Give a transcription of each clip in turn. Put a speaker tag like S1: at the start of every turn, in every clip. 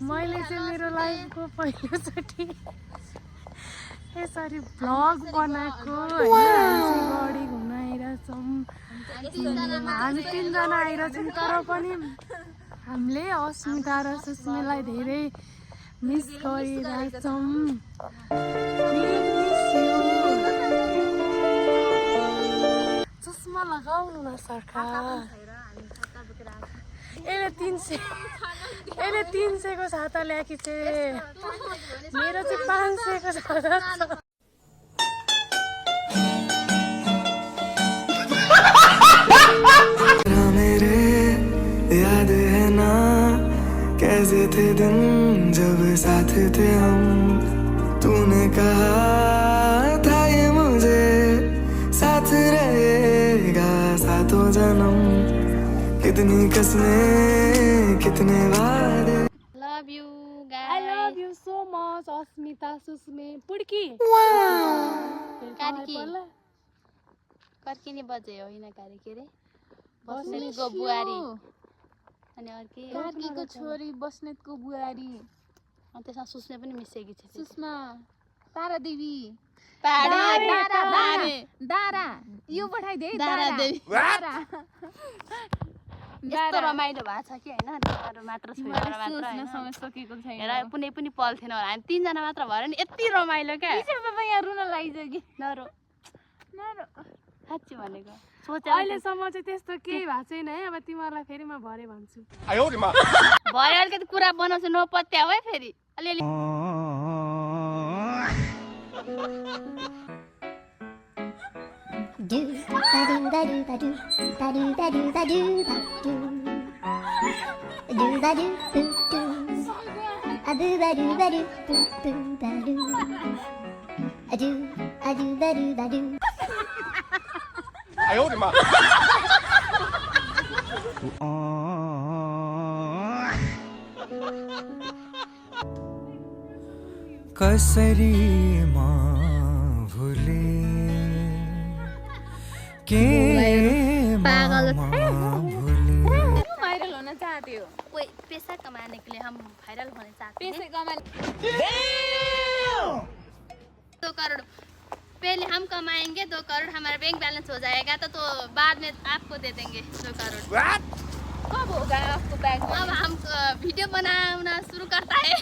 S1: मैले चाहिँ मेरो लाइफको पहिलोचोटि यसरी भ्लग बनाएको गडी घुम्न आइरहेछौँ। हामी 3 जना आइरहेछौँ तर पनि हामीले अस्मिता र सुस्मितालाई धेरै मिस गरिरहेछौँ। चस्मा लगाउनु न सरकार। यसले 300 को छाता ल्याएकी चाहिँ मेरो चाहिँ 500 को छाता छ।
S2: मेरे याद है ना कैसे थे दिन जब साथ थे हम, तूने कहा था ये मुझे साथ रहेगा सातों जन्म, कितनी कसमें कितने वादे।
S3: Love you guys.
S1: I love you so much अस्मिता सुस्मे पुड्की।
S3: कार्की कर्किनी बजे होइन कार्की के रे बस्नेतको बुहारी अनि अर्की
S4: कार्कीको छोरी बस्नेतको बुहारी
S3: अनि त्यसमा सुस्मे पनि मिसेकी छ।
S4: सुषमा तारा देवी
S3: दारा
S4: यो पठाइदे
S3: दारा देवी
S4: दारा
S3: यस्तो रमाइलो भएको छ कि होइन तिमीहरू मात्र छोडेर मात्र
S4: सोच्न समय सकेको छैन।
S3: हेर कुनै पनि पल थिएन होला हामी 3 जना मात्र भएर नि यति रमाइलो क्या।
S4: पिछेमा यहाँ रुन लागिसक्यो।
S3: नरो साँच्ची भनेको
S1: अहिलेसम्म चाहिँ त्यस्तो केही भएको छैन है। अब तिमीहरूलाई फेरि म भरे भन्छु।
S3: भयो अलिकति कुरा बनाउँछु नपत्याउ है फेरि अलिअलि
S2: कसरी म भुले के
S3: पागल
S4: भाइरल होना चाहते हो?
S3: कोई पैसा कमाने के लिए हम वायरल होने चाहते हैं।
S4: पैसे कमाने
S3: 2 करोड़ पहले हम कमाएंगे 2 करोड़ हमारा बैंक बैलेंस हो जाएगा तो बाद में आपको दे देंगे 2 करोड़।
S4: कब होगा आपको बैंक
S3: अब हम वीडियो बनाना शुरू करता है।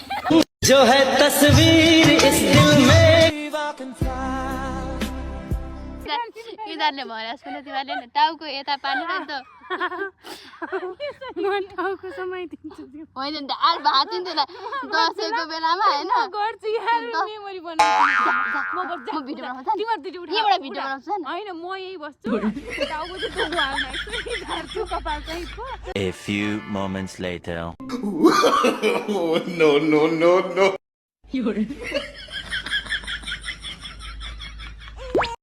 S2: जो है तस्वीर इस दिल में।
S3: यिनीहरूले भने सुन्नु तिमीहरूले नि टाउको यता पार्नु नि त
S1: म टाउको समाइदिन्छु त्यो।
S3: होइन नि आज भएको थियो नि त्यसलाई दसैँको बेलामा होइन
S4: गर्छु यार मेमोरी बनाउँछु।
S3: म भिडियो बनाउँछु नि
S4: तिमीहरु दुईटा
S3: यहीँबाट भिडियो बनाउँछु नि
S4: हैन म यही बस्छु टाउको चाहिँ तँ घुमाउनु झार्छु कपाल चाहिँ
S5: A few moments later.
S2: No.